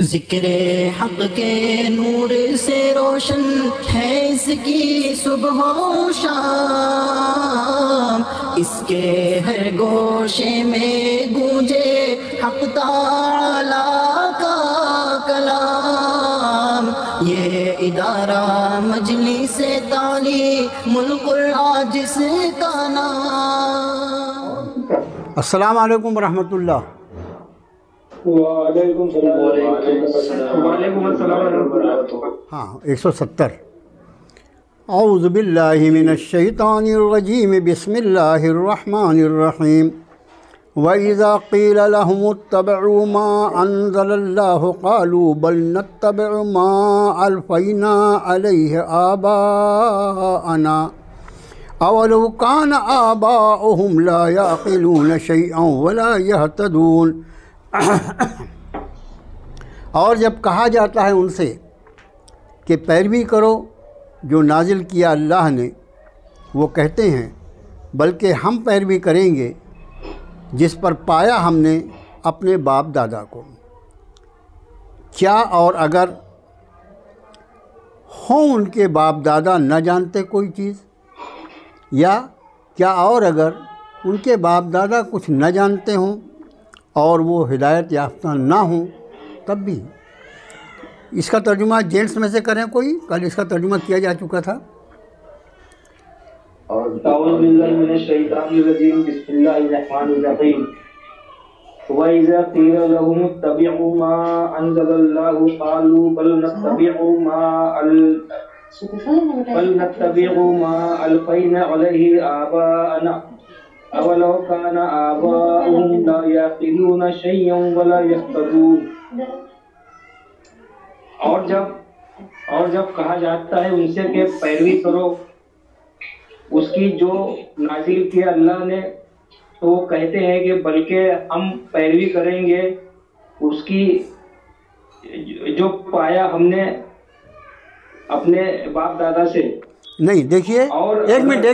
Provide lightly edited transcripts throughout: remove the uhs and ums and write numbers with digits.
ذکر حق کے نور سے روشن ہے اس کی صبح و شام، اس کے ہر گوشے میں گونجے حق تعالی کا کلام۔ یہ ادارہ مجلس تعلیم القرآن جس کا نام۔ السلام علیکم ورحمۃ اللہ۔ وعلیکم السلام ورحمۃ اللہ۔ ہاں 170۔ اعوذ باللہ من الشیطان الرجیم، بسم اللہ الرحمن الرحیم۔ وَإِذَا قِيلَ لَهُمُ اتَّبِعُوا مَا أَنزَلَ اللَّهُ قَالُوا بَلْ نَتَّبِعُ مَا أَلْفَيْنَا عَلَيْهِ آبَاءَنَا أَوَلَوْ كَانَ آبَاؤُهُمْ لَا يَعْقِلُونَ شَيْئًا وَلَا يَهْتَدُونَ۔ اور جب کہا جاتا ہے ان سے کہ پیروی کرو جو نازل کیا اللہ نے، وہ کہتے ہیں بلکہ ہم پیروی کریں گے جس پر پایا ہم نے اپنے باپ دادا کو۔ کیا اور اگر ہوں ان کے باپ دادا نہ جانتے کوئی چیز، یا کیا اور اگر ان کے باپ دادا کچھ نہ جانتے ہوں اور وہ ہدایت یافتہ نہ ہوں تب بھی۔ اس کا ترجمہ جینٹس میں سے کریں کوئی، کل اس کا ترجمہ کیا جا چکا تھا۔ اعوذ باللہ من الشیطان الرجیم، بسم اللہ الرحمن الرحیم۔ وَإِذَا قِيلَ لَهُمُ اتَّبِعُوا مَا أَنزَلَ اللَّهُ قَالُوا بَلْ نَتَّبِعُ مَا أَلْفَيْنَا عَلَيْهِ آبَاءَنَا أَوَلَوْ كَانَ آبَاؤُهُمْ لَا يَعْقِلُونَ شَيْئًا وَلَا يَهْتَدُونَ۔ اور جب کہا جاتا ہے ان سے کہ پیروی کرو اس کی جو نازل کیا اللہ نے، تو وہ کہتے ہیں کہ بلکہ ہم پیروی کریں گے اس کی جو پایا ہم نے اپنے باپ دادا سے۔ نہیں دیکھیے، ایک منٹ۔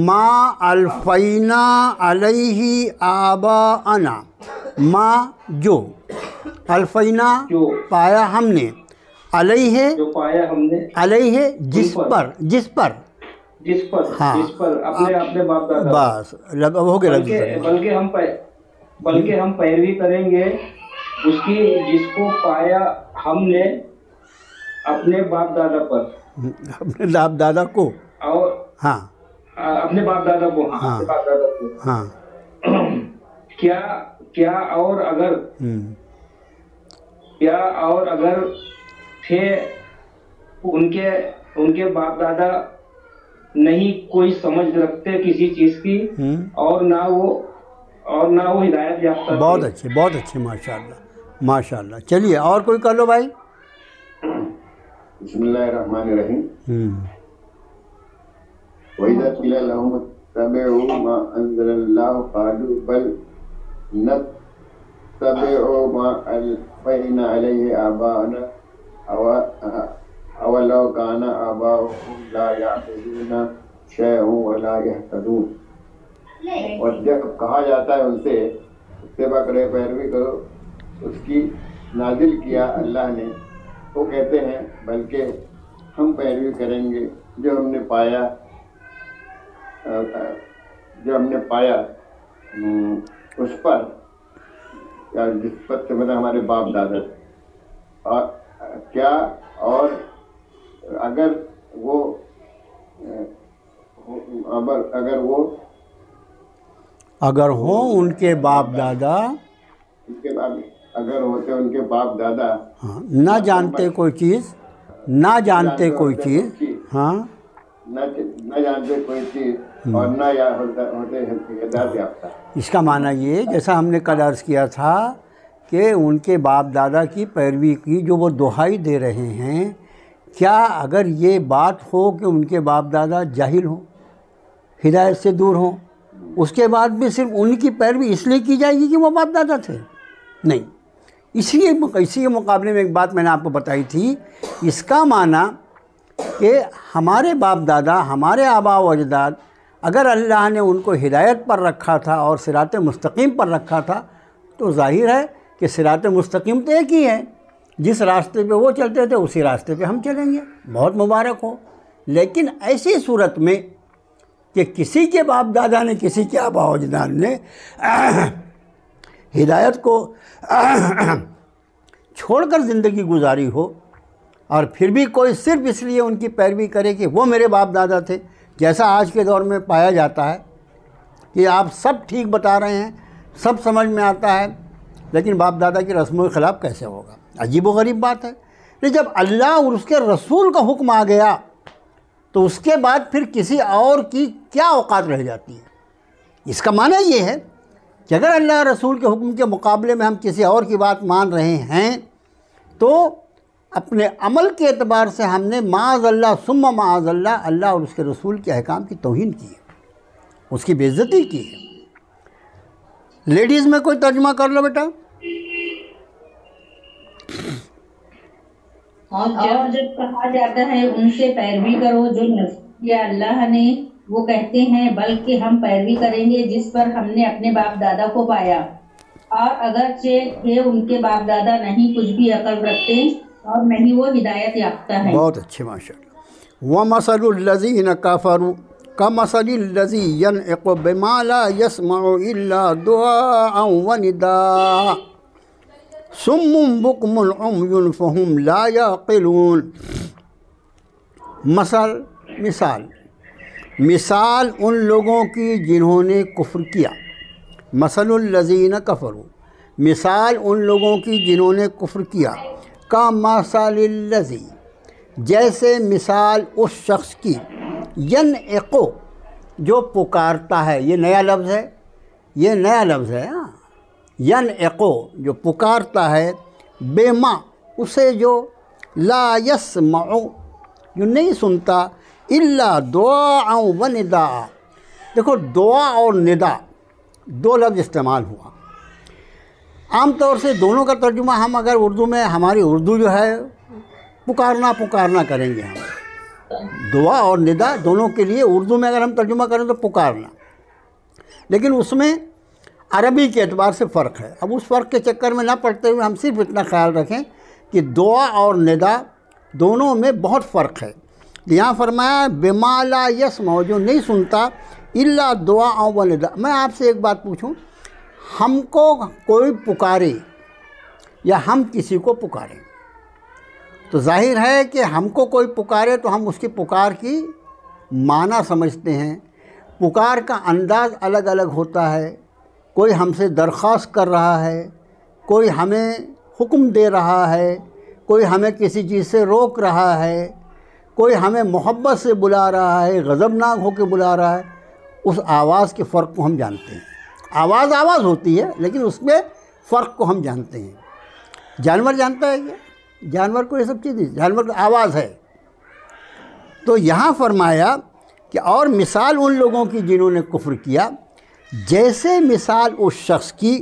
ما الفینا علیہ آباءنا، ما جو، الفینا پایا ہم نے، علیہ جو پایا ہم نے، علیہ جس پر ہاں اپنے باپ دادا، بس ہو گیا۔ بلکہ ہم پیروی کریں گے اس کی جس کو پایا ہم نے اپنے باپ دادا پر، اپنے باپ دادا کو، اور ہاں اپنے باپ دادا کو، ہاں کیا اور اگر تھے ان کے باپ دادا نہیں کوئی سمجھ رکھتے کسی چیز کی، اور نہ وہ ہدایت یافتہ تھے۔ بہت اچھے ماشاء اللہ۔ چلیے اور کوئی کر لو بھائی۔ بسم اللہ الرحمن الرحیم۔ وَإِذَا قِيلَ لَهُمُ اتَّبِعُوا مَا أَنزَلَ اللَّهُ قَالُوا بَلْ نَتَّبِعُ مَا أَلْفَيْنَا عَلَيْهِ آبَاءَنَا أَوَلَوْ كَانَ آبَاؤُهُمْ لَا يَعْقِلُونَ شَيْئًا وَلَا يَهْتَدُونَ۔ اور جب کہا جاتا ہے ان سے اتباع کرے، پیروی کرو اس کی نازل کیا اللہ نے، وہ کہتے ہیں بلکہ ہم پیروی کریں گے جو ہم نے پایا اس پر، یا جس پر سے مطلب ہمارے باپ دادا تھے۔ اور کیا اور اگر ہوں ان کے باپ دادا، اگر ہوتے ان کے باپ دادا نہ جانتے کوئی چیز، ہاں نہ جانتے کوئی چیز اور نہ ہوتے ہدایت یافتہ۔ اس کا معنی یہ، جیسا ہم نے کل عرض کیا تھا کہ ان کے باپ دادا کی پیروی کی جو وہ دہائی دے رہے ہیں، کیا اگر یہ بات ہو کہ ان کے باپ دادا جاہل ہوں، ہدایت سے دور ہوں، اس کے بعد بھی صرف ان کی پیروی اس لیے کی جائے گی کہ وہ باپ دادا تھے؟ نہیں۔ اسی کے مقابلے میں ایک بات میں نے آپ کو بتائی تھی، اس کا معنی کہ ہمارے باپ دادا، ہمارے آباء و اجداد، اگر اللہ نے ان کو ہدایت پر رکھا تھا اور صراط مستقیم پر رکھا تھا، تو ظاہر ہے کہ صراط مستقیم تو ایک ہی ہے، جس راستے پہ وہ چلتے تھے اسی راستے پہ ہم چلیں گے، بہت مبارک ہو۔ لیکن ایسی صورت میں کہ کسی کے باپ دادا نے، کسی کے آبا و اجداد نے ہدایت کو چھوڑ کر زندگی گزاری ہو، اور پھر بھی کوئی صرف اس لیے ان کی پیروی کرے کہ وہ میرے باپ دادا تھے، جیسا آج کے دور میں پایا جاتا ہے کہ آپ سب ٹھیک بتا رہے ہیں، سب سمجھ میں آتا ہے، لیکن باپ دادا کی رسموں کے خلاف کیسے ہوگا؟ عجیب و غریب بات ہے۔ لیکن جب اللہ اور اس کے رسول کا حکم آ گیا تو اس کے بعد پھر کسی اور کی کیا اوقات رہ جاتی ہے؟ اس کا معنی یہ ہے کہ اگر اللہ رسول کے حکم کے مقابلے میں ہم کسی اور کی بات مان رہے ہیں تو اپنے عمل کے اعتبار سے ہم نے معاذ اللہ ثم معاذ اللہ اللہ اور اس کے رسول کے احکام کی توہین کی ہے، اس کی بے عزتی کی ہے۔ لیڈیز میں کوئی ترجمہ کر لو بیٹا۔ اور جب کہا جاتا ہے ان سے پیروی کرو جو نصیب کیا اللہ نے، وہ کہتے ہیں بلکہ ہم پیروی کریں گے جس پر ہم نے اپنے باپ دادا کو پایا، اور اگرچہ کہ ان کے باپ دادا نہیں کچھ بھی عقل رکھتے اور نہیں وہ ہدایت یافتہ ہے۔ بہت اچھے، ماشاء اللہ۔ وَمَثَلُ الَّذِينَ كَفَرُوا كَمَثَلِ الَّذِي يَنْعِقُ بِمَا لَا يَسْمَعُ إِلَّا دُعَاءً وَنِدَاءً صُمٌّ بُكْمٌ عُمْيٌ فَهُمْ لَا يَعْقِلُونَ۔ مثال ان لوگوں کی جنہوں نے کفر کیا، مثل الذین کفروا، مثال ان لوگوں کی جنہوں نے کفر کیا، کمثل الذی، جیسے مثال اس شخص کی، ینعقو، جو پکارتا ہے، یہ نیا لفظ ہے، یہ نیا لفظ ہے، ینعقو، جو پکارتا ہے، بما، اسے جو لا یسمع، جو نہیں سنتا، الا دعاء و نداء۔ دیکھو دعا اور ندا دو لفظ استعمال ہوا۔ عام طور سے دونوں کا ترجمہ ہم اگر اردو میں، ہماری اردو جو ہے پکارنا کریں گے ہم، دعا اور ندا دونوں کے لیے اردو میں اگر ہم ترجمہ کریں تو پکارنا، لیکن اس میں عربی کے اعتبار سے فرق ہے۔ اب اس فرق کے چکر میں نہ پڑتے ہوئے ہم صرف اتنا خیال رکھیں کہ دعا اور ندا دونوں میں بہت فرق ہے۔ یہاں فرمایا بما لا یسمع، جو نہیں سنتا، الا دعا و ندا۔ میں آپ سے ایک بات پوچھوں، ہم کو کوئی پکارے یا ہم کسی کو پکاریں تو ظاہر ہے کہ ہم کو کوئی پکارے تو ہم اس کی پکار کی معنی سمجھتے ہیں، پکار کا انداز الگ الگ ہوتا ہے، کوئی ہم سے درخواست کر رہا ہے، کوئی ہمیں حکم دے رہا ہے، کوئی ہمیں کسی چیز سے روک رہا ہے، کوئی ہمیں محبت سے بلا رہا ہے، غضبناک ہو کے بلا رہا ہے۔ اس آواز کے فرق کو ہم جانتے ہیں۔ آواز ہوتی ہے لیکن اس میں فرق کو ہم جانتے ہیں۔ جانور جانتا ہے کیا؟ جانور کو یہ سب چیز نہیں، جانور کو آواز ہے۔ تو یہاں فرمایا کہ اور مثال ان لوگوں کی جنہوں نے کفر کیا، جیسے مثال اس شخص کی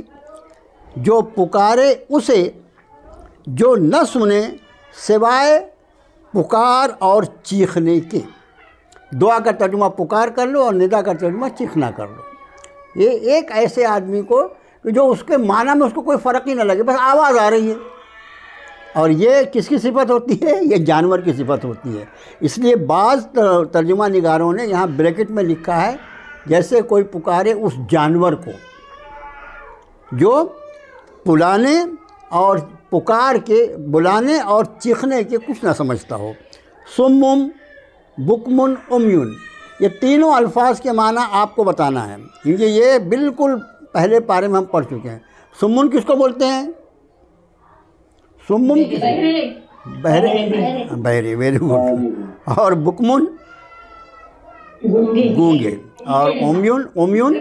جو پکارے اسے جو نہ سنے سوائے پکار اور چیخنے کے۔ دعا کا ترجمہ پکار کر لو اور ندا کا ترجمہ چیخنا کر لو۔ یہ ایک ایسے آدمی کو کہ جو اس کے معنی میں اس کو کوئی فرق ہی نہ لگے، بس آواز آ رہی ہے، اور یہ کس کی صفت ہوتی ہے؟ یہ جانور کی صفت ہوتی ہے۔ اس لیے بعض ترجمہ نگاروں نے یہاں بریکٹ میں لکھا ہے جیسے کوئی پکارے اس جانور کو جو بلانے اور پکار کے بلانے اور چیخنے کے کچھ نہ سمجھتا ہو۔ سمم بکمن عمیون، یہ تینوں الفاظ کے معنی آپ کو بتانا ہے، کیونکہ یہ بالکل پہلے پارے میں ہم پڑھ چکے ہیں۔ سمن کس کو بولتے ہیں؟ سمن بہرے، ویری گڈ۔ اور بکمن گونگے، اور عمیون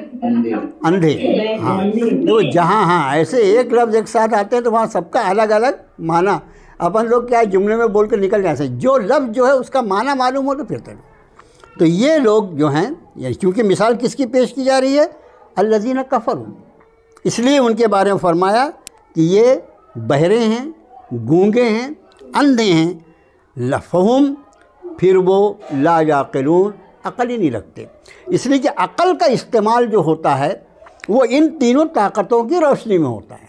اندھے۔ ہاں تو جہاں ایسے ایک لفظ ایک ساتھ آتے ہیں تو وہاں سب کا الگ الگ معنی، اپن لوگ کیا جملے میں بول کر نکل جاتے ہیں، جو لفظ جو ہے اس کا معنی معلوم ہو تو پھر تو یہ لوگ جو ہیں، کیونکہ مثال کس کی پیش کی جا رہی ہے؟ الذین کفروا، اس لیے ان کے بارے میں فرمایا کہ یہ بہرے ہیں، گونگے ہیں، اندھے ہیں، لفہم، پھر وہ لا یعقلون، عقل ہی نہیں رکھتے۔ اس لیے کہ عقل کا استعمال جو ہوتا ہے وہ ان تینوں طاقتوں کی روشنی میں ہوتا ہے۔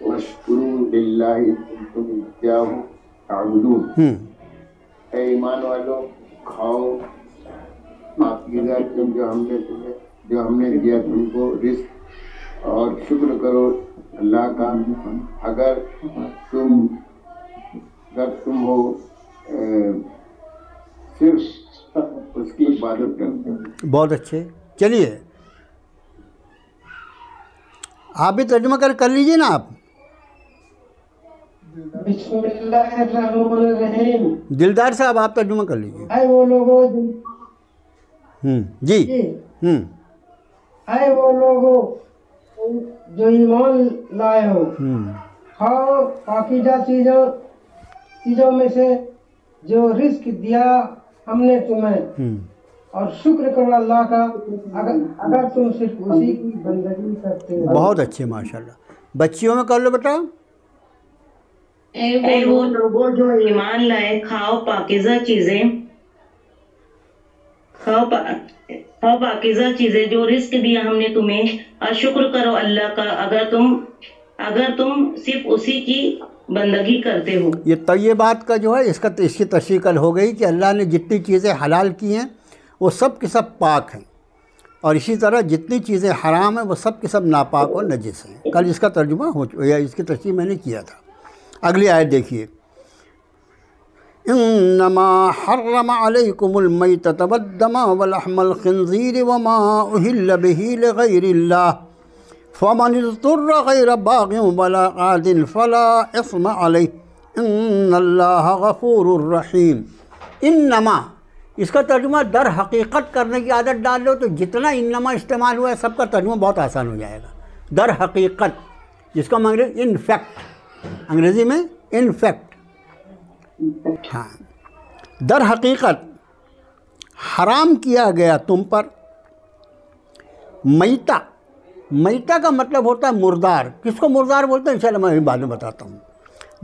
وَاشْكُرُوا لِلَّهِ إِن كُنتُمْ إِيَّاهُ تَعْبُدُونَ۔ اے ایمان والو، کھاؤ پاکیزہ جو ہم نے دیا تم کو رزق، اور شکر کرو اللہ کا اگر تم ہو صرف اس کی عبادت کرتے ہو۔ بہت اچھے، چلیے آپ بھی ترجمہ کر لیجئے نا آپ۔ بسم اللہ الرحمن الرحیم۔ دلدار صاحب آپ ترجمہ کر لیجئے۔ اے وہ لوگوں جی اے وہ لوگوں جو ایمان لائے ہو، کھاؤ پاکیزہ چیزوں میں سے جو رزق دیا ہم نے تمہیں، اور شکر کرو اللہ کا اگر تم صرف اسی کی بندگی کرتے ہو۔ بہت اچھے، ماشاءاللہ۔ بچیوں میں کر لو بیٹا۔ اے وہ لوگوں جو ایمان لائے، کھاؤ پاکیزہ چیزیں جو رزق دیا ہم نے تمہیں، اور شکر کرو اللہ کا اگر تم صرف اسی کی بندگی کرتے ہو۔ یہ طیبات کا جو ہے اس کی تشریح کل ہو گئی کہ اللہ نے جتنی چیزیں حلال کی ہیں وہ سب کے سب پاک ہیں، اور اسی طرح جتنی چیزیں حرام ہیں وہ سب کے سب ناپاک اور نجس ہیں۔ کل اس کا ترجمہ یا اس کی تشریح میں نے کیا تھا۔ اگلی آیت دیکھیے، انما حرم علیکم المیتۃ والدم ولحم الخنزیر وما اہل به لغیر اللہ فمن اضطر غیر باغ ولا عاد فلا اثم علیہ ان اللہ غفور الرحیم۔ انما اس کا ترجمہ در حقیقت کرنے کی عادت ڈال لو تو جتنا انما استعمال ہوا ہے سب کا ترجمہ بہت آسان ہو جائے گا۔ در حقیقت، جس کا معنی ان فیکٹ، انگریزی میں ان فیکٹ۔ ہاں، در حقیقت حرام کیا گیا تم پر میتہ کا مطلب ہوتا ہے مردار۔ کس کو مردار بولتے ہیں انشاءاللہ میں بعد میں بتاتا ہوں۔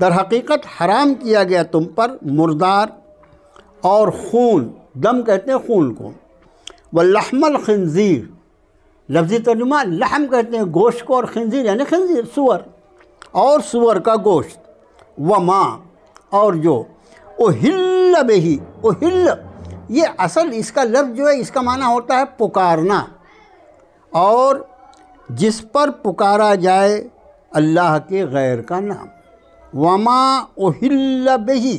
در حقیقت حرام کیا گیا تم پر مردار اور خون، دم کہتے ہیں خون کو، واللحم الخنزیر، لفظی ترجمہ لحم کہتے ہیں گوشت کو، اور خنزیر یعنی خنزیر سور، اور سور کا گوشت، وما اور جو اہل بہی، اہل یہ اصل اس کا لفظ جو ہے اس کا معنی ہوتا ہے پکارنا، اور جس پر پکارا جائے اللہ کے غیر کا نام، وما اہل بہی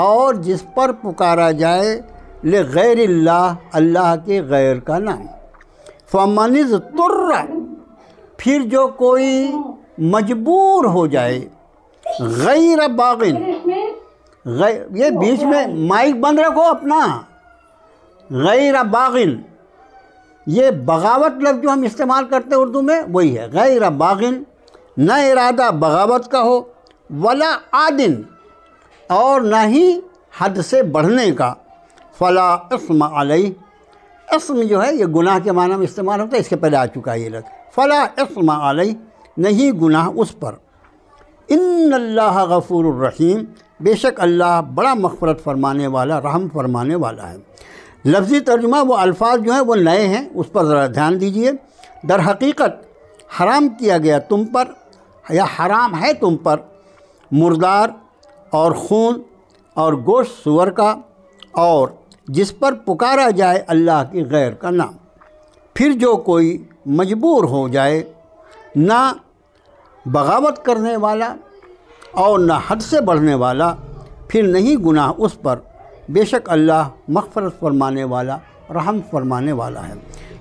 اور جس پر پکارا جائے لغیر اللہ، اللہ کے غیر کا نام، فمن اضطر پھر جو کوئی مجبور ہو جائے، غیر باغن، یہ بیچ میں مائک بند رکھو اپنا، غیر باغن یہ بغاوت لفظ جو ہم استعمال کرتے ہیں اردو میں وہی ہے، غیر باغن، نہ ارادہ بغاوت کا ہو، ولا عادن اور نہ ہی حد سے بڑھنے کا، فلا اثم علیہ، اسم جو ہے یہ گناہ کے معنی میں استعمال ہوتا ہے، اس کے پہلے آ چکا ہے یہ لفظ، فلا اثم علیہ نہیں گناہ اس پر، ان اللہ غفور الرحیم بے شک اللہ بڑا مغفرت فرمانے والا، رحم فرمانے والا ہے۔ لفظی ترجمہ وہ الفاظ جو ہیں وہ نئے ہیں، اس پر ذرا دھیان دیجئے۔ در حقیقت حرام کیا گیا تم پر یا حرام ہے تم پر مردار اور خون اور گوشت سور کا، اور جس پر پکارا جائے اللہ کے غیر کا نام، پھر جو کوئی مجبور ہو جائے، نہ بغاوت کرنے والا اور نہ حد سے بڑھنے والا، پھر نہیں گناہ اس پر، بے شک اللہ مغفرت فرمانے والا، رحم فرمانے والا ہے۔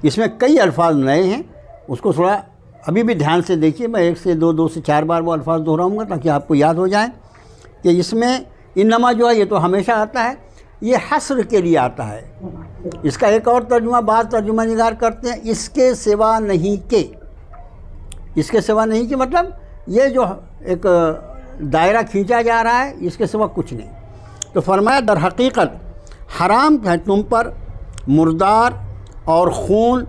اس میں کئی الفاظ نئے ہیں، اس کو تھوڑا ابھی بھی دھیان سے دیکھیے، میں 1 سے 2 سے 4 بار وہ الفاظ دہراؤں گا تاکہ آپ کو یاد ہو جائیں کہ اس میں انما جو ہے یہ تو ہمیشہ آتا ہے، یہ حصر کے لیے آتا ہے۔ اس کا ایک اور ترجمہ بعض ترجمہ نگار کرتے ہیں، اس کے سوا نہیں کہ، اس کے سوا نہیں کہ مطلب یہ جو ایک دائرہ کھینچا جا رہا ہے اس کے سوا کچھ نہیں۔ تو فرمایا در حقیقت حرام ہے تم پر مردار اور خون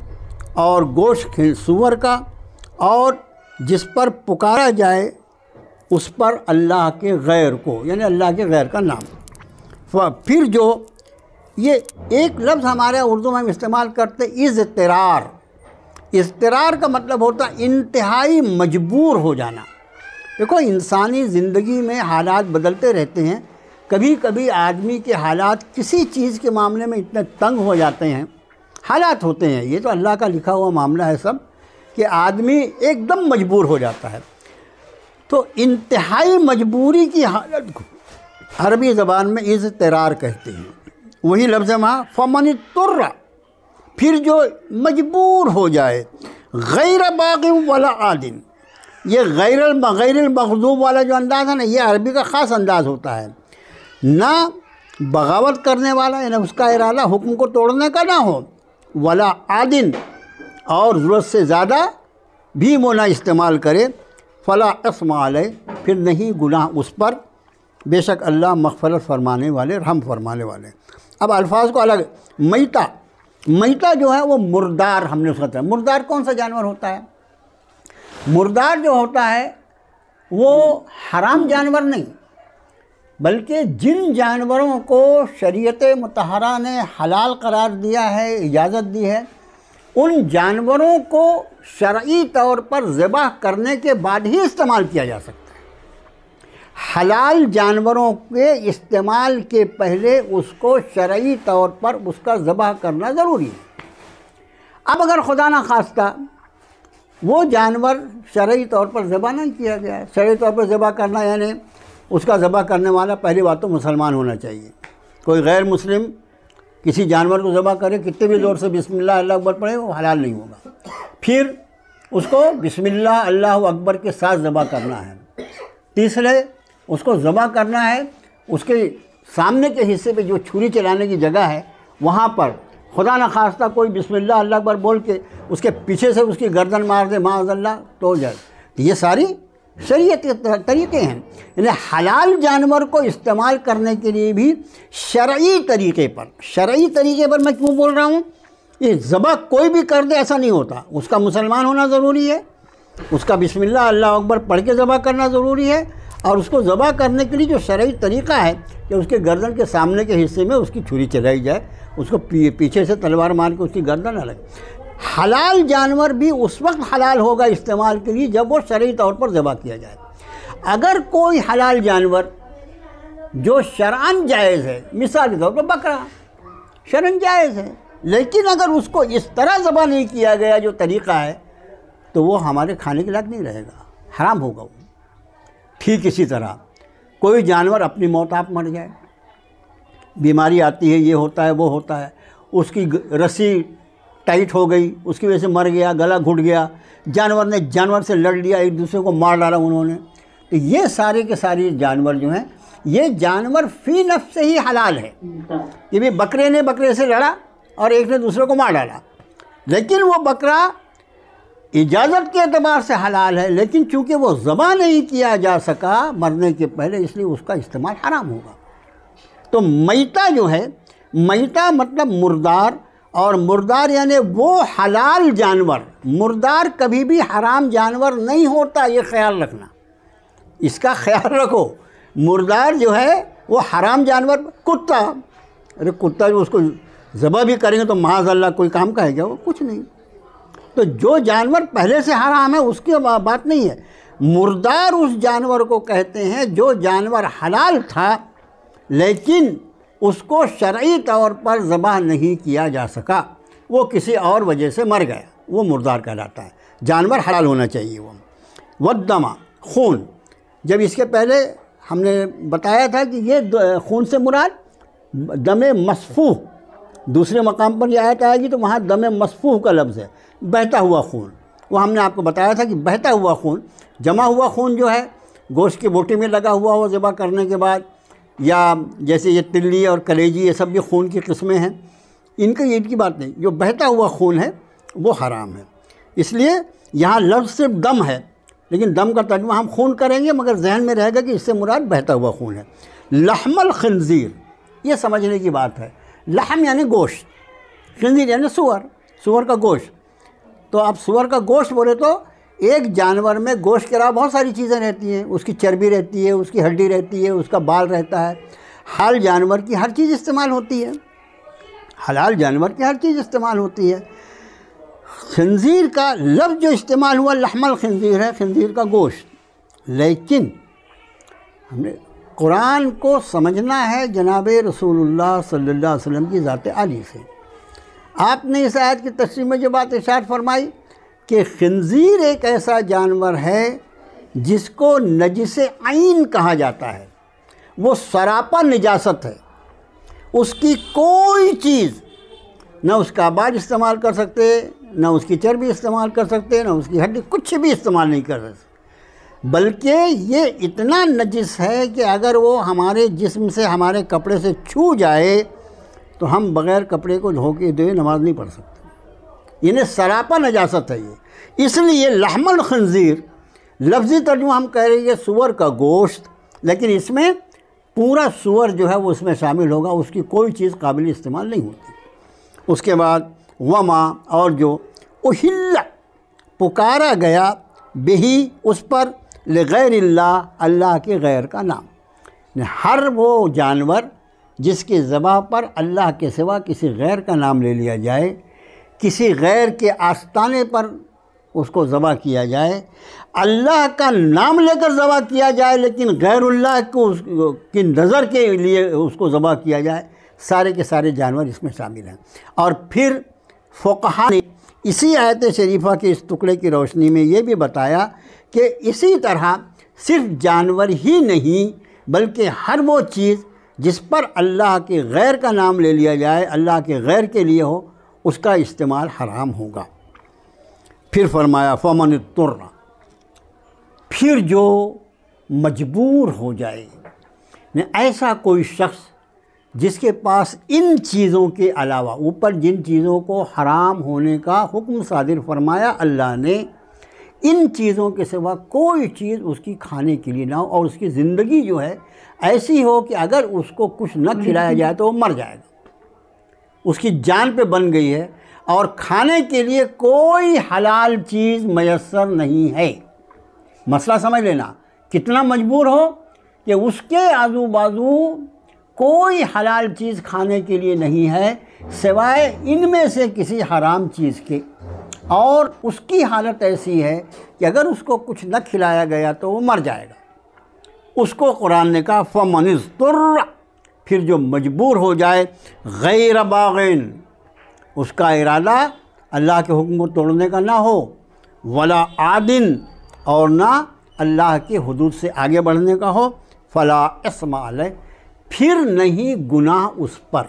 اور گوشت سور کا، اور جس پر پکارا جائے اس پر اللہ کے غیر کو، یعنی اللہ کے غیر کا نام۔ پھر جو یہ ایک لفظ ہمارے اردو میں ہم استعمال کرتے اضطرار، اضطرار کا مطلب ہوتا ہے انتہائی مجبور ہو جانا، دیکھو انسانی زندگی میں حالات بدلتے رہتے ہیں، کبھی کبھی آدمی کے حالات کسی چیز کے معاملے میں اتنے تنگ ہو جاتے ہیں، حالات ہوتے ہیں، یہ تو اللہ کا لکھا ہوا معاملہ ہے سب، کہ آدمی ایک دم مجبور ہو جاتا ہے۔ تو انتہائی مجبوری کی حالت کو عربی زبان میں اضطرار کہتے ہیں۔ وہی لفظ ہے وہاں فمن اضطر، پھر جو مجبور ہو جائے، غیر باغ ولا عاد، یہ غیر المغضوب والا جو انداز ہے نا، یہ عربی کا خاص انداز ہوتا ہے، نہ بغاوت کرنے والا، یعنی اس کا ارادہ حکم کو توڑنے کا نہ ہو، ولا عادن، اور ضرورت سے زیادہ بھی وہ نہ استعمال کرے، فلا اثم علیہ، پھر نہیں گناہ اس پر، بے شک اللہ مغفرت فرمانے والے، رحم فرمانے والے۔ اب الفاظ کو الگ، میتہ جو ہے وہ مردار، ہم نے سنا ہے۔ مردار کون سا جانور ہوتا ہے؟ مردار جو ہوتا ہے وہ حرام جانور نہیں، بلکہ جن جانوروں کو شریعت مطہرہ نے حلال قرار دیا ہے، اجازت دی ہے، ان جانوروں کو شرعی طور پر ذبح کرنے کے بعد ہی استعمال کیا جا سکتا ہے۔ حلال جانوروں کے استعمال کے پہلے اس کو شرعی طور پر اس کا ذبح کرنا ضروری ہے۔ اب اگر خدا نخواستہ وہ جانور شرعی طور پر ذبح نہیں کیا گیا ہے، شرعی طور پر ذبح کرنا یعنی اس کا ذبح کرنے والا پہلی بات تو مسلمان ہونا چاہیے۔ کوئی غیر مسلم کسی جانور کو ذبح کرے، کتنے بھی زور سے بسم اللہ اللہ اکبر پڑھے، وہ حلال نہیں ہوگا۔ پھر اس کو بسم اللہ اللہ اکبر کے ساتھ ذبح کرنا ہے۔ تیسرے، اس کو ذبح کرنا ہے، اس کے سامنے کے حصے پہ جو چھری چلانے کی جگہ ہے وہاں پر خدا نخواستہ کوئی بسم اللہ اللہ اکبر بول کے اس کے پیچھے سے اس کی گردن مار دے، معاذ اللہ، تو جائے۔ یہ ساری شریعت کے طریقے ہیں، یعنی حلال جانور کو استعمال کرنے کے لیے بھی شرعی طریقے پر میں کیوں بول رہا ہوں؟ یہ ذبح کوئی بھی کر دے ایسا نہیں ہوتا، اس کا مسلمان ہونا ضروری ہے، اس کا بسم اللہ اللہ اکبر پڑھ کے ذبح کرنا ضروری ہے، اور اس کو ذبح کرنے کے لیے جو شرعی طریقہ ہے کہ اس کے گردن کے سامنے کے حصے میں اس کی چھری چلائی جائے، اس کو پیچھے سے تلوار مار کے اس کی گردن نہ لگے۔ حلال جانور بھی اس وقت حلال ہوگا استعمال کے لیے جب وہ شرعی طور پر ذبح کیا جائے۔ اگر کوئی حلال جانور جو شرعاً جائز ہے، مثال کے طور پر بکرا شرعاً جائز ہے، لیکن اگر اس کو اس طرح ذبح نہیں کیا گیا جو طریقہ ہے تو وہ ہمارے کھانے کے لائق نہیں رہے گا، حرام ہوگا وہ۔ ٹھیک اسی طرح کوئی جانور اپنی موت آپ مر جائے، بیماری آتی ہے، یہ ہوتا ہے وہ ہوتا ہے، اس کی رسی ٹائٹ ہو گئی، اس کی وجہ سے مر گیا، گلا گھٹ گیا، جانور سے لڑ لیا، ایک دوسرے کو مار ڈالا انہوں نے، تو یہ سارے کے سارے جانور جو ہیں یہ جانور فی نفس سے ہی حلال ہے۔ یہ بھی بکرے نے بکرے سے لڑا اور ایک نے دوسرے کو مار ڈالا، لیکن وہ بکرا اجازت کے اعتبار سے حلال ہے، لیکن چونکہ وہ ذبح نہیں کیا جا سکا مرنے کے پہلے، اس لیے اس کا استعمال حرام ہوگا۔ تو میتہ جو ہے، میتہ مطلب مردار، اور مردار یعنی وہ حلال جانور، مردار کبھی بھی حرام جانور نہیں ہوتا، یہ خیال رکھنا، اس کا خیال رکھو۔ مردار جو ہے وہ حرام جانور، کتا، ارے کتا جو اس کو ذبح بھی کریں گے تو معاذ اللہ کوئی کام کا ہے کیا؟ وہ کچھ نہیں۔ تو جو جانور پہلے سے حرام ہے اس کی بات نہیں ہے، مردار اس جانور کو کہتے ہیں جو جانور حلال تھا لیکن اس کو شرعی طور پر ذبح نہیں کیا جا سکا، وہ کسی اور وجہ سے مر گیا، وہ مردار کہلاتا ہے۔ جانور حلال ہونا چاہیے وہ۔ والدم، خون، جب اس کے پہلے ہم نے بتایا تھا کہ یہ خون سے مراد دم مسفوح، دوسرے مقام پر یہ آیت آئے گی تو وہاں دم مسفوح کا لفظ ہے، بہتا ہوا خون۔ وہ ہم نے آپ کو بتایا تھا کہ بہتا ہوا خون، جمع ہوا خون جو ہے گوشت کی بوٹی میں لگا ہوا ہو ذبح کرنے کے بعد، یا جیسے یہ تلی اور کلیجی، یہ سب بھی خون کی قسمیں ہیں، ان کی بات نہیں۔ جو بہتا ہوا خون ہے وہ حرام ہے، اس لیے یہاں لفظ صرف دم ہے، لیکن دم کا ترجمہ ہم خون کریں گے، مگر ذہن میں رہے گا کہ اس سے مراد بہتا ہوا خون ہے۔ لحم الخنزیر، یہ سمجھنے کی بات ہے، لحم یعنی گوشت، خنزیر یعنی سور کا گوشت۔ تو اب سور کا گوشت بولے تو ایک جانور میں گوشت کے علاوہ بہت ساری چیزیں رہتی ہیں، اس کی چربی رہتی ہے، اس کی ہڈی رہتی ہے، اس کا بال رہتا ہے، حلال جانور کی ہر چیز استعمال ہوتی ہے، حلال جانور کی ہر چیز استعمال ہوتی ہے۔ خنزیر کا لفظ جو استعمال ہوا لحم الخنزیر ہے، خنزیر کا گوشت، لیکن ہم نے قرآن کو سمجھنا ہے جناب رسول اللہ صلی اللہ علیہ وسلم کی ذات عالی سے۔ آپ نے اس آیت کی تفسیر میں جو بات ارشاد فرمائی کہ خنزیر ایک ایسا جانور ہے جس کو نجس عین کہا جاتا ہے، وہ سراپا نجاست ہے، اس کی کوئی چیز نہ اس کا باج استعمال کر سکتے، نہ اس کی چربی استعمال کر سکتے، نہ اس کی ہڈی، کچھ بھی استعمال نہیں کر سکتے، بلکہ یہ اتنا نجس ہے کہ اگر وہ ہمارے جسم سے، ہمارے کپڑے سے چھو جائے تو ہم بغیر کپڑے کو دھو کے دھوئے نماز نہیں پڑھ سکتے، یعنی سراپا نجاست ہے یہ۔ اس لیے لحم الخنزیر لفظی ترجمہ ہم کہہ رہے ہیں سور کا گوشت، لیکن اس میں پورا سور جو ہے وہ اس میں شامل ہوگا، اس کی کوئی چیز قابل استعمال نہیں ہوتی۔ اس کے بعد وما، اور جو اہل پکارا گیا بہی، اس پر لغیر اللہ، اللہ کے غیر کا نام، ہر وہ جانور جس کی ذبح پر اللہ کے سوا کسی غیر کا نام لے لیا جائے، کسی غیر کے آستانے پر اس کو ذبح کیا جائے، اللہ کا نام لے کر ذبح کیا جائے لیکن غیر اللہ کو کی نظر کے لیے اس کو ذبح کیا جائے، سارے کے سارے جانور اس میں شامل ہیں۔ اور پھر فقہا نے اسی آیت شریفہ کے اس ٹکڑے کی روشنی میں یہ بھی بتایا کہ اسی طرح صرف جانور ہی نہیں بلکہ ہر وہ چیز جس پر اللہ کے غیر کا نام لے لیا جائے، اللہ کے غیر کے لیے ہو، اس کا استعمال حرام ہوگا۔ پھر فرمایا فمن اضطر، پھر جو مجبور ہو جائے، ایسا کوئی شخص جس کے پاس ان چیزوں کے علاوہ، اوپر جن چیزوں کو حرام ہونے کا حکم صادر فرمایا اللہ نے، ان چیزوں کے سوا کوئی چیز اس کی کھانے کے لیے نہ ہو، اور اس کی زندگی جو ہے ایسی ہو کہ اگر اس کو کچھ نہ کھلایا جائے تو وہ مر جائے گا، اس کی جان پہ بن گئی ہے، اور کھانے کے لیے کوئی حلال چیز میسر نہیں ہے۔ مسئلہ سمجھ لینا، کتنا مجبور ہو کہ اس کے آزو بازو کوئی حلال چیز کھانے کے لیے نہیں ہے سوائے ان میں سے کسی حرام چیز کے، اور اس کی حالت ایسی ہے کہ اگر اس کو کچھ نہ کھلایا گیا تو وہ مر جائے گا۔ اس کو قرآن نے کہا فمن اضطر، پھر جو مجبور ہو جائے، غیر باغین، اس کا ارادہ اللہ کے حکم کو توڑنے کا نہ ہو، ولا عادن، اور نہ اللہ کے حدود سے آگے بڑھنے کا ہو، فلا اثم علیہ، پھر نہیں گناہ اس پر۔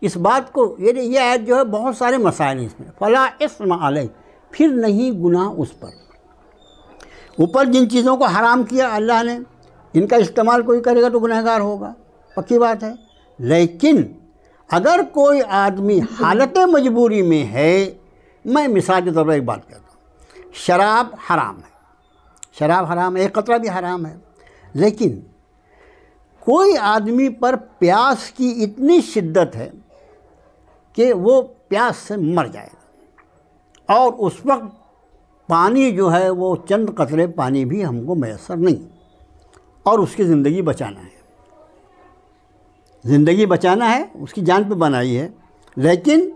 اس بات کو یہ آیت جو ہے بہت سارے مسائل ہیں اس میں، فلا اثم علیہ، پھر نہیں گناہ اس پر۔ اوپر جن چیزوں کو حرام کیا اللہ نے، ان کا استعمال کوئی کرے گا تو گنہگار ہوگا، پکی بات ہے۔ لیکن اگر کوئی آدمی حالت مجبوری میں ہے، میں مثال کے طور پر ایک بات کہتا ہوں، شراب حرام ہے، شراب حرام ہے، ایک قطرہ بھی حرام ہے، لیکن کوئی آدمی پر پیاس کی اتنی شدت ہے کہ وہ پیاس سے مر جائے گا، اور اس وقت پانی جو ہے وہ چند قطرے پانی بھی ہم کو میسر نہیں، اور اس کی زندگی بچانا ہے، زندگی بچانا ہے، اس کی جان پہ بنائی ہے، لیکن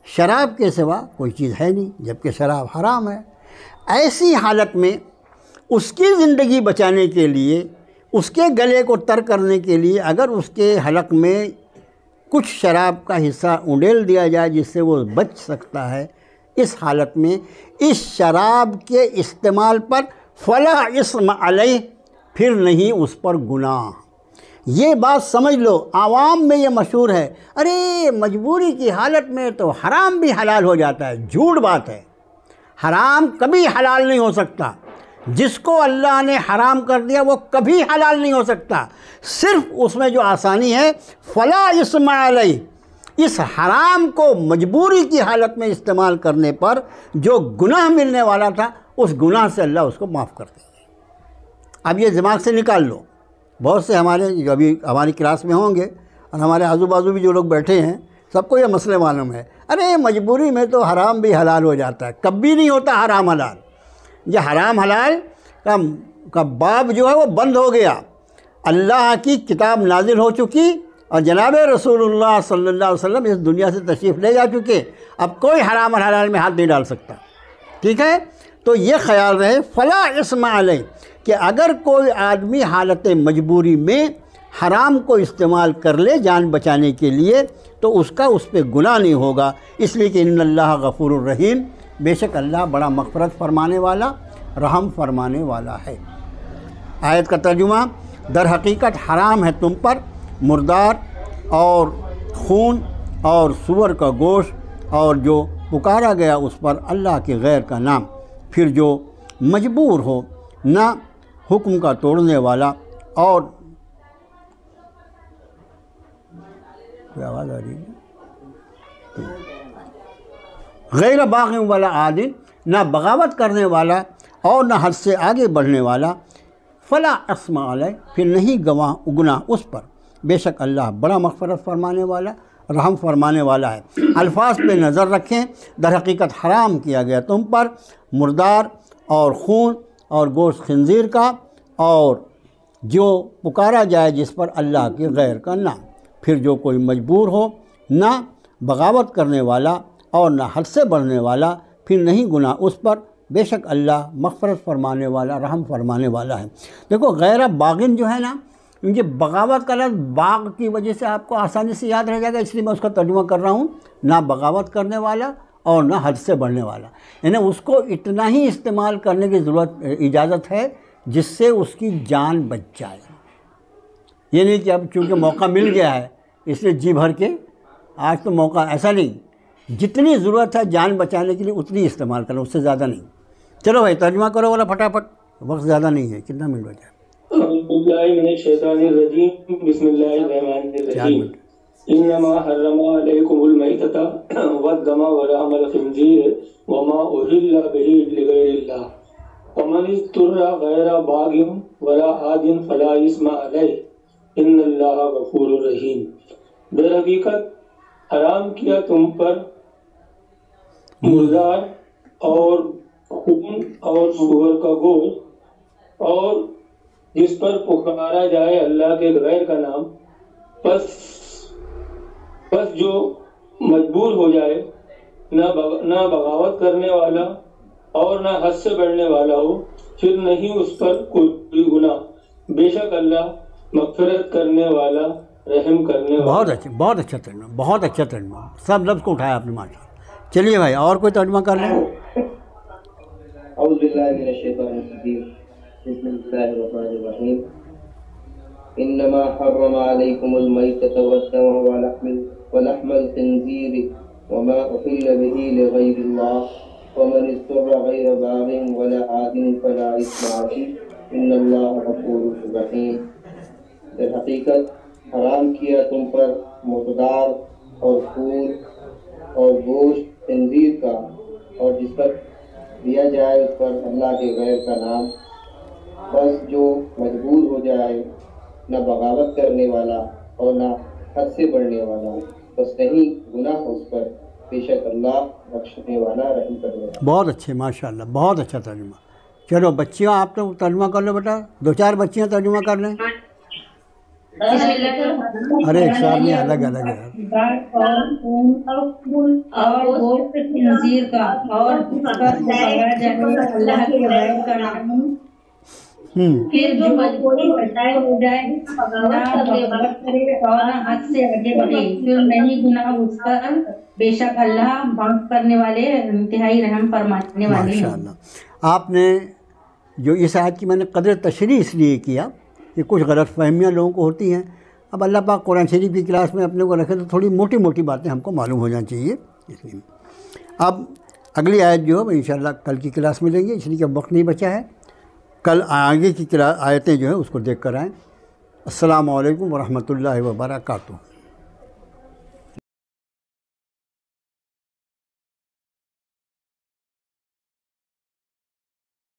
شراب کے سوا کوئی چیز ہے نہیں، جبکہ شراب حرام ہے۔ ایسی حالت میں اس کی زندگی بچانے کے لیے، اس کے گلے کو تر کرنے کے لیے اگر اس کے حلق میں کچھ شراب کا حصہ اونڈیل دیا جائے جس سے وہ بچ سکتا ہے، اس حالت میں اس شراب کے استعمال پر فلا اثم علیہ، پھر نہیں اس پر گناہ۔ یہ بات سمجھ لو، عوام میں یہ مشہور ہے، ارے مجبوری کی حالت میں تو حرام بھی حلال ہو جاتا ہے۔ جھوٹ بات ہے، حرام کبھی حلال نہیں ہو سکتا، جس کو اللہ نے حرام کر دیا وہ کبھی حلال نہیں ہو سکتا۔ صرف اس میں جو آسانی ہے فلا اثم علیہ، اس حرام کو مجبوری کی حالت میں استعمال کرنے پر جو گناہ ملنے والا تھا، اس گناہ سے اللہ اس کو معاف کر دے۔ اب یہ دماغ سے نکال لو، بہت سے ہمارے جو ابھی ہماری کلاس میں ہوں گے اور ہمارے آزو بازو بھی جو لوگ بیٹھے ہیں، سب کو یہ مسئلہ معلوم ہے، ارے مجبوری میں تو حرام بھی حلال ہو جاتا ہے، کبھی نہیں ہوتا حرام حلال۔ یہ حرام حلال کا باب جو ہے وہ بند ہو گیا، اللہ کی کتاب نازل ہو چکی اور جناب رسول اللہ صلی اللہ علیہ وسلم اس دنیا سے تشریف لے جا چکے، اب کوئی حرام اور حلال میں ہاتھ نہیں ڈال سکتا، ٹھیک ہے؟ تو یہ خیال رہے فلا اثم علیہ، کہ اگر کوئی آدمی حالت مجبوری میں حرام کو استعمال کر لے جان بچانے کے لیے تو اس کا اس پہ گناہ نہیں ہوگا، اس لیے کہ ان اللہ غفور الرحیم، بے شک اللہ بڑا مغفرت فرمانے والا، رحم فرمانے والا ہے۔ آیت کا ترجمہ: در حقیقت حرام ہے تم پر مردار اور خون اور سور کا گوشت اور جو پکارا گیا اس پر اللہ کے غیر کا نام، پھر جو مجبور ہو، نہ حکم کا توڑنے والا اور آواز آ رہی ہے غیر باغ ولا عادل، نہ بغاوت کرنے والا اور نہ حد سے آگے بڑھنے والا، فلا اسم علیہ، پھر نہیں گناہ اس پر، بے شک اللہ بڑا مغفرت فرمانے والا، رحم فرمانے والا ہے۔ الفاظ پہ نظر رکھیں، در حقیقت حرام کیا گیا تم پر مردار اور خون اور گوشت خنزیر کا اور جو پکارا جائے جس پر اللہ کے غیر کا نام، پھر جو کوئی مجبور ہو، نہ بغاوت کرنے والا اور نہ حد سے بڑھنے والا، پھر نہیں گناہ اس پر، بے شک اللہ مغفرت فرمانے والا، رحم فرمانے والا ہے۔ دیکھو غیر باغن جو ہے نا، کیونکہ بغاوت کا لفظ باغ کی وجہ سے آپ کو آسانی سے یاد رہ جائے گا، اس لیے میں اس کا ترجمہ کر رہا ہوں، نہ بغاوت کرنے والا اور نہ حد سے بڑھنے والا، یعنی اس کو اتنا ہی استعمال کرنے کی اجازت ہے جس سے اس کی جان بچ جائے، یہ نہیں کہ اب چونکہ موقع مل گیا ہے اس لیے جی بھر کے آج تو موقع، ایسا نہیں، جتنی ضرورت ہے جان بچانے کے لیے اتنی استعمال کرو، اس سے زیادہ نہیں۔ چلو بھائی ترجمہ کرو والا فٹافٹ، وقت زیادہ نہیں ہے، کتنا منٹ بچا ہے؟ اعوذ باللہ من الشیطان الرجیم، بسم اللہ الرحمن الرحیم۔ انما حرم علیکم المیتۃ والدم ولحم الخنزیر وما اہل بہ لغیر اللہ ومن اضطر غیر باغ ولا عاد فلا اثم علیہ ان اللہ غفور رحیم۔ در حقیقت حرام کیا تم پر مردار اور خون اور سور کا گوشت اور جس پر پکارا جائے اللہ کے غیر کا نام، پس جو مجبور ہو جائے، نہ بغاوت کرنے والا اور نہ حد سے بڑھنے والا ہو، پھر نہیں اس پر کوئی گناہ، بے شک اللہ مغفرت کرنے والا، رحم کرنے والا۔ بہت اچھا، بہت اچھا ترجمہ، بہت اچھا ترجمہ، سب لفظ کو اٹھایا آپ نے ماشاءاللہ۔ چلیے بھائی اور کوئی ترجمہ کر لیں۔ اعوذ باللہ من الشیطان الرجیم، بسم اللہ الرحمن الرحیم۔ انما حرم علیکم المیتۃ والدم ولحم الخنزیر وما اہل بہ لغیر اللہ ومن اضطر غیر باغ ولا عاد فلا اثم علیہ ان اللہ غفور رحیم۔ در حقیقت حرام کیا تم پر مردار اور خون اور گوشت خنزیر کا اور جس پر دیا جائے اس پر اللہ کے غیر کا نام، بس جو مجبور ہو جائے، نہ بغاوت کرنے والا اور نہ حد سے بڑھنے والا، بس نہیں گناہ اس پر، بے شک اللہ بخشنے والا، رحم کرنے والا۔ بہت اچھے، ماشاءاللہ، بہت اچھا ترجمہ۔ چلو بچیاں آپ تو ترجمہ کر لو بیٹا، دو چار بچیاں ترجمہ کر لیں۔ ارے ایک ساتھ نہیں، الگ الگ ہے۔ اور گوشت خنزیر کا اور پکارا جائے اللہ کے غیر کا نام، پھر جو مجبوری ہو جائے، نہ بغاوت کرے اور نہ حد سے آگے بڑھے، پھر نہیں گناہ اس پر، بے شک اللہ معاف کرنے والے، انتہائی رحم فرمانے والے ہیں۔ ماشاءاللہ۔ آپ نے جو اس آیت کی میں نے قدر تشریح اس لیے کیا کہ کچھ غلط فہمیاں لوگوں کو ہوتی ہیں، اب اللہ پاک قرآن شریف کی کلاس میں اپنے کو رکھے تو تھوڑی موٹی موٹی باتیں ہم کو معلوم ہو جانی چاہیے، اس لیے اب اگلی آیت جو ہے انشاءاللہ کل کی کلاس میں لیں گے، اس لیے کہ اب وقت نہیں بچا ہے، کل آگے کی آیتیں جو ہیں اس کو دیکھ کر آئیں۔ السلام علیکم ورحمۃ اللہ وبرکاتہ۔